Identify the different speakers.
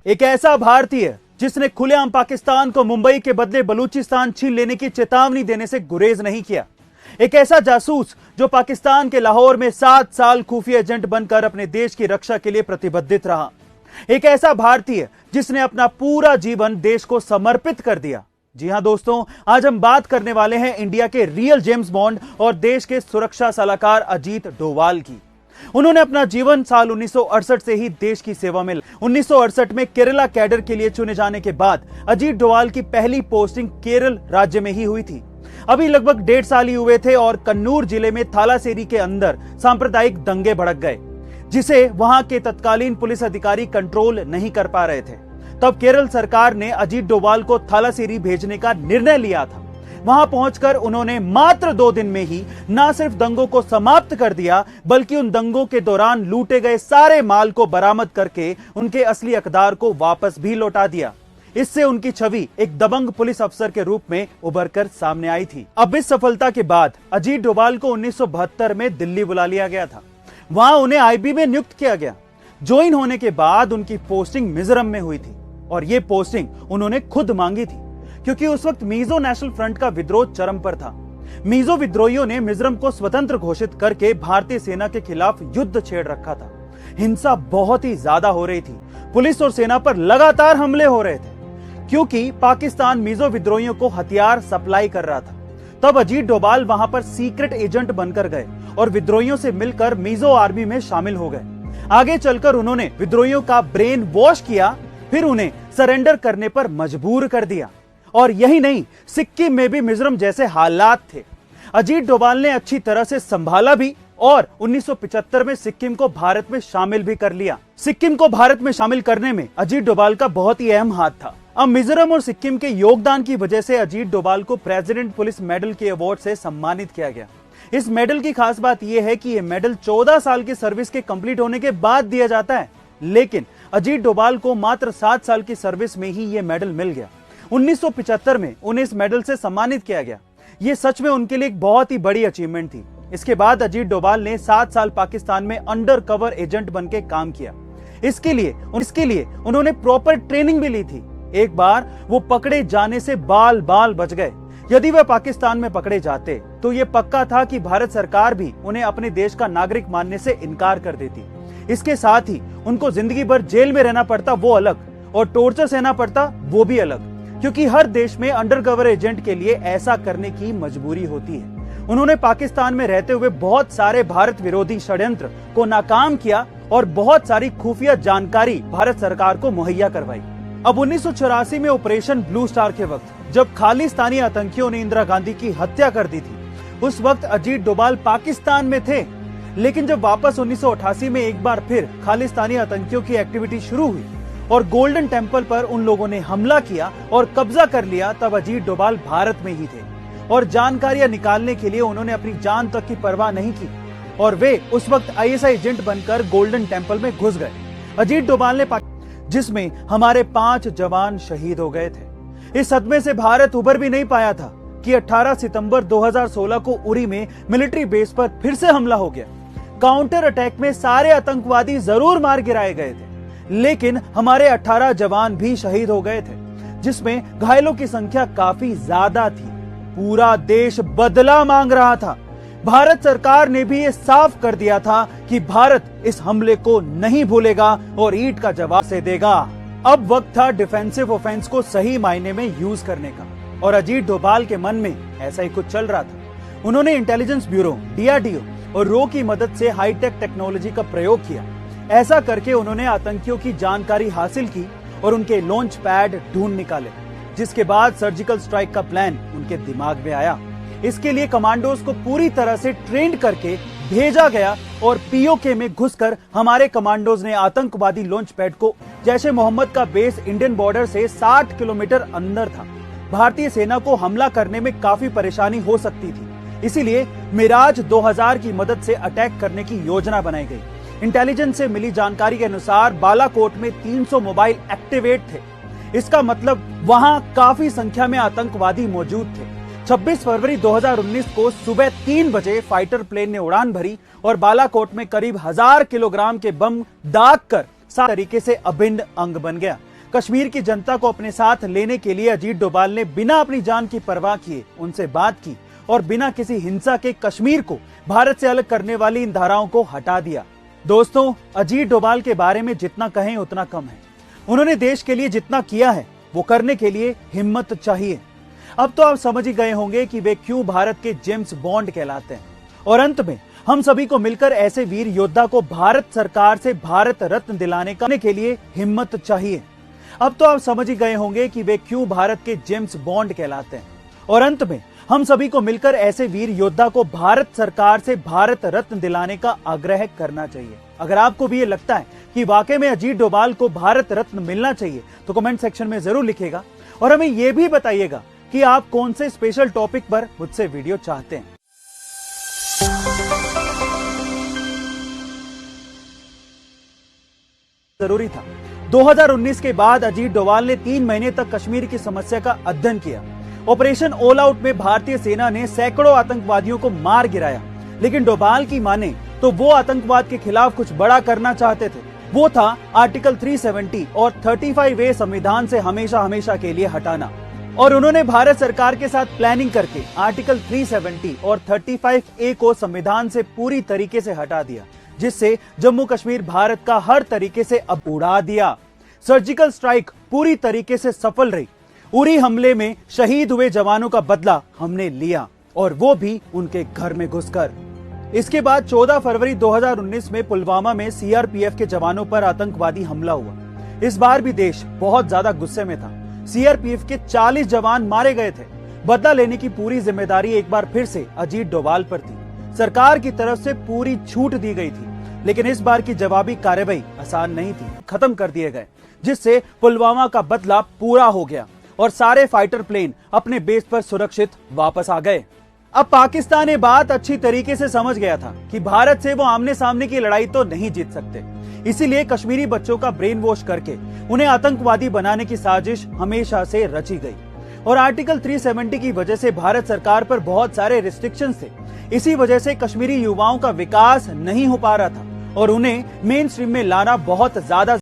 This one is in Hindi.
Speaker 1: एक ऐसा भारतीय जिसने खुलेआम पाकिस्तान को मुंबई के बदले बलूचिस्तान छीन लेने की चेतावनी देने से गुरेज नहीं किया। एक ऐसा जासूस जो पाकिस्तान के लाहौर में 7 साल खुफिया एजेंट बनकर अपने देश की रक्षा के लिए प्रतिबद्धित रहा। एक ऐसा भारतीय जिसने अपना पूरा जीवन देश को समर्पित कर दिया। जी हां दोस्तों, आज हम बात करने वाले हैं इंडिया के रियल जेम्स बॉन्ड और देश के सुरक्षा सलाहकार अजीत डोवाल की। उन्होंने अपना जीवन साल 1968 से ही देश की सेवा में 1968 में केरला कैडर के लिए चुने जाने के बाद अजीत डोवाल की पहली पोस्टिंग केरल राज्य में ही हुई थी। अभी लगभग 1.5 साल ही हुए थे और कन्नूर जिले में थालासेरी के अंदर सांप्रदायिक दंगे भड़क गए, जिसे वहां के तत्कालीन पुलिस अधिकारी कंट्रोल नहीं कर पा रहे थे। तब केरल सरकार ने अजीत डोवाल को थालासेरी भेजने का निर्णय लिया था। वहां पहुंचकर उन्होंने मात्र 2 दिन में ही न सिर्फ दंगों को समाप्त कर दिया, बल्कि उन दंगों के दौरान लूटे गए सारे माल को बरामद करके उनके असली हकदार को वापस भी लौटा दिया। इससे उनकी छवि एक दबंग पुलिस अफसर के रूप में उभरकर सामने आई थी। अब इस सफलता के बाद अजीत डोवाल को 1972 में दिल्ली बुला लिया गया था। वहां उन्हें आईबी में नियुक्त किया गया। ज्वाइन होने के बाद उनकी पोस्टिंग मिजोरम में हुई थी और यह पोस्टिंग उन्होंने खुद मांगी थी, क्योंकि उस वक्त मिजो नेशनल फ्रंट का विद्रोह चरम पर था। मिजो विद्रोहियों ने मिजोरम को स्वतंत्र घोषित करके भारतीय सेना के खिलाफ युद्ध छेड़ रखा था। हिंसा बहुत ही ज्यादा हो रही थी। पुलिस और सेना पर लगातार हमले हो रहे थे, क्योंकि पाकिस्तान मिजो विद्रोहियों को हथियार सप्लाई कर रहा था। तब अजीत डोवाल वहां पर सीक्रेट एजेंट बनकर गए और विद्रोहियों से मिलकर मिजो आर्मी में शामिल हो गए। आगे चलकर उन्होंने विद्रोहियों का ब्रेन वॉश किया, फिर उन्हें सरेंडर करने पर मजबूर कर दिया। और यही नहीं, सिक्किम में भी मिजोरम जैसे हालात थे। अजीत डोवाल ने अच्छी तरह से संभाला भी और 1975 में सिक्किम को भारत में शामिल भी कर लिया। सिक्किम को भारत में शामिल करने में अजीत डोवाल का बहुत ही अहम हाथ था। अब मिजोरम और सिक्किम के योगदान की वजह से अजीत डोवाल को प्रेसिडेंट पुलिस मेडल के अवार्ड से सम्मानित किया गया। इस मेडल की खास बात यह है कि यह मेडल 14 साल की सर्विस के कंप्लीट होने के बाद दिया जाता है, लेकिन अजीत डोवाल को मात्र 7 साल की सर्विस में ही यह मेडल मिल गया। 1975 में उन्हें इस मेडल से सम्मानित किया गया। यह सच में उनके लिए एक बहुत ही बड़ी अचीवमेंट थी। इसके बाद अजीत डोवाल ने 7 साल पाकिस्तान में अंडर कवर एजेंट बनके काम किया। इसके लिए उन्होंने प्रॉपर ट्रेनिंग भी ली थी। एक बार वो पकड़े जाने से बाल बच गए। यदि वह पाकिस्तान में पकड़े जाते तो यह पक्का था कि भारत सरकार भी उन्हें अपने देश का नागरिक मानने से इनकार कर देती। इसके साथ ही उनको जिंदगी भर जेल में रहना पड़ता, वो अलग, और टॉर्चर सहना पड़ता, वो भी अलग, क्योंकि हर देश में अंडरकवर एजेंट के लिए ऐसा करने की मजबूरी होती है। उन्होंने पाकिस्तान में रहते हुए बहुत सारे भारत विरोधी षड्यंत्र को नाकाम किया और बहुत सारी खुफिया जानकारी भारत सरकार को मुहैया करवाई। अब 1984 में ऑपरेशन ब्लू स्टार के वक्त जब खालिस्तानी आतंकियों ने इंदिरा गांधी की हत्या कर दी थी, उस वक्त अजीत डोवाल पाकिस्तान में थे। लेकिन जब वापस 1988 में एक बार फिर खालिस्तानी आतंकियों की एक्टिविटी शुरू हुई और गोल्डन टेम्पल पर उन लोगों ने हमला किया और कब्जा कर लिया, तब अजीत डोवाल भारत में ही थे और जानकारियां निकालने के लिए उन्होंने अपनी जान तक की परवाह नहीं की और वे उस वक्त आईएसआई एजेंट बनकर गोल्डन टेम्पल में घुस गए। अजीत डोवाल ने जिसमें हमारे 5 जवान शहीद हो गए थे। इस सदमे से भारत उबर भी नहीं पाया था कि 18 सितंबर 2016 को उरी में मिलिट्री बेस पर फिर से हमला हो गया। काउंटर अटैक में सारे आतंकवादी जरूर मार गिराए गए थे, लेकिन हमारे 18 जवान भी शहीद हो गए थे, जिसमें घायलों की संख्या काफी ज्यादा थी। पूरा देश बदला मांग रहा था। भारत सरकार ने भी ये साफ कर दिया था कि भारत इस हमले को नहीं भूलेगा और ईंट का जवाब से देगा। अब वक्त था डिफेंसिव ऑफेंस को सही मायने में यूज करने का, और अजीत डोवाल के मन में ऐसा ही कुछ चल रहा था। उन्होंने इंटेलिजेंस ब्यूरो, डीआरडीओ और रो की मदद से हाईटेक टेक्नोलॉजी का प्रयोग किया। ऐसा करके उन्होंने आतंकियों की जानकारी हासिल की और उनके लॉन्च पैड ढूंढ निकाले, जिसके बाद सर्जिकल स्ट्राइक का प्लान उनके दिमाग में आया। इसके लिए कमांडोज को पूरी तरह से ट्रेंड करके भेजा गया और पीओके में घुसकर हमारे कमांडोज ने आतंकवादी लॉन्च पैड को, जैसे मोहम्मद का बेस इंडियन बॉर्डर से 60 किलोमीटर अंदर था। भारतीय सेना को हमला करने में काफी परेशानी हो सकती थी, इसीलिए मिराज 2000 की मदद से अटैक करने की योजना बनाई गई। इंटेलिजेंस से मिली जानकारी के अनुसार बालाकोट में 300 मोबाइल एक्टिवेट थे। इसका मतलब वहां काफी संख्या में आतंकवादी मौजूद थे। 26 फरवरी 2019 को सुबह 3 बजे फाइटर प्लेन ने उड़ान भरी और बालाकोट में करीब 1000 किलोग्राम के बम दाग कर तरीके से अभिन्न अंग बन गया। कश्मीर की जनता को अपने साथ लेने के लिए अजीत डोभाल ने बिना अपनी जान की परवाह किए उनसे बात की और बिना किसी हिंसा के कश्मीर को भारत से अलग करने वाली इन धाराओं को हटा दिया। दोस्तों, अजीत डोभाल के बारे में जितना कहें उतना कम है। उन्होंने देश के लिए जितना किया है वो करने के लिए हिम्मत चाहिए। अब तो आप समझ ही गए होंगे कि वे क्यों भारत के जेम्स बॉन्ड कहलाते हैं। और अंत में हम सभी को मिलकर ऐसे वीर योद्धा को भारत सरकार से भारत रत्न दिलाने के लिए हिम्मत चाहिए। अब तो आप समझ ही गए होंगे कि वे क्यों भारत के जेम्स बॉन्ड कहलाते हैं। और अंत में हम सभी को मिलकर ऐसे वीर योद्धा को भारत सरकार से भारत रत्न दिलाने का आग्रह करना चाहिए। अगर आपको भी ये लगता है कि वाकई में अजीत डोभाल को भारत रत्न मिलना चाहिए तो कमेंट सेक्शन में जरूर लिखिएगा और हमें यह भी बताइएगा कि आप कौन से स्पेशल टॉपिक पर मुझसे वीडियो चाहते हैं। जरूरी था। 2019 के बाद अजीत डोभाल ने 3 महीने तक कश्मीर की समस्या का अध्ययन किया। ऑपरेशन ऑल आउट में भारतीय सेना ने सैकड़ों आतंकवादियों को मार गिराया, लेकिन डोभाल की माने तो वो आतंकवाद के खिलाफ कुछ बड़ा करना चाहते थे। वो था आर्टिकल 370 और 35A संविधान से हमेशा हमेशा के लिए हटाना। और उन्होंने भारत सरकार के साथ प्लानिंग करके आर्टिकल 370 और 35A को संविधान से पूरी तरीके से हटा दिया, जिससे जम्मू कश्मीर भारत का हर तरीके से अब उड़ा दिया। सर्जिकल स्ट्राइक पूरी तरीके से सफल रही। उरी हमले में शहीद हुए जवानों का बदला हमने लिया, और वो भी उनके घर में घुसकर। इसके बाद 14 फरवरी 2019 में पुलवामा में सीआरपीएफ के जवानों पर आतंकवादी हमला हुआ। इस बार भी देश बहुत ज्यादा गुस्से में था। सीआरपीएफ के 40 जवान मारे गए थे। बदला लेने की पूरी जिम्मेदारी एक बार फिर से अजीत डोभाल पर थी। सरकार की तरफ से पूरी छूट दी गई थी, लेकिन इस बार की जवाबी कार्रवाई आसान नहीं थी। खत्म कर दिए गए, जिससे पुलवामा का बदला पूरा हो गया और सारे फाइटर प्लेन अपने बेस पर सुरक्षित वापस आ गए। अब पाकिस्तान ये बात अच्छी तरीके से समझ गया था कि भारत से वो आमने सामने की लड़ाई तो नहीं जीत सकते। इसीलिए कश्मीरी बच्चों का ब्रेन वॉश करके उन्हें आतंकवादी बनाने की साजिश हमेशा से रची गई। और आर्टिकल 370 की वजह से भारत सरकार पर बहुत सारे रिस्ट्रिक्शंस थे। इसी वजह से कश्मीरी युवाओं का विकास नहीं हो पा रहा था और उन्हें मेन स्ट्रीम में लाना बहुत ज्यादा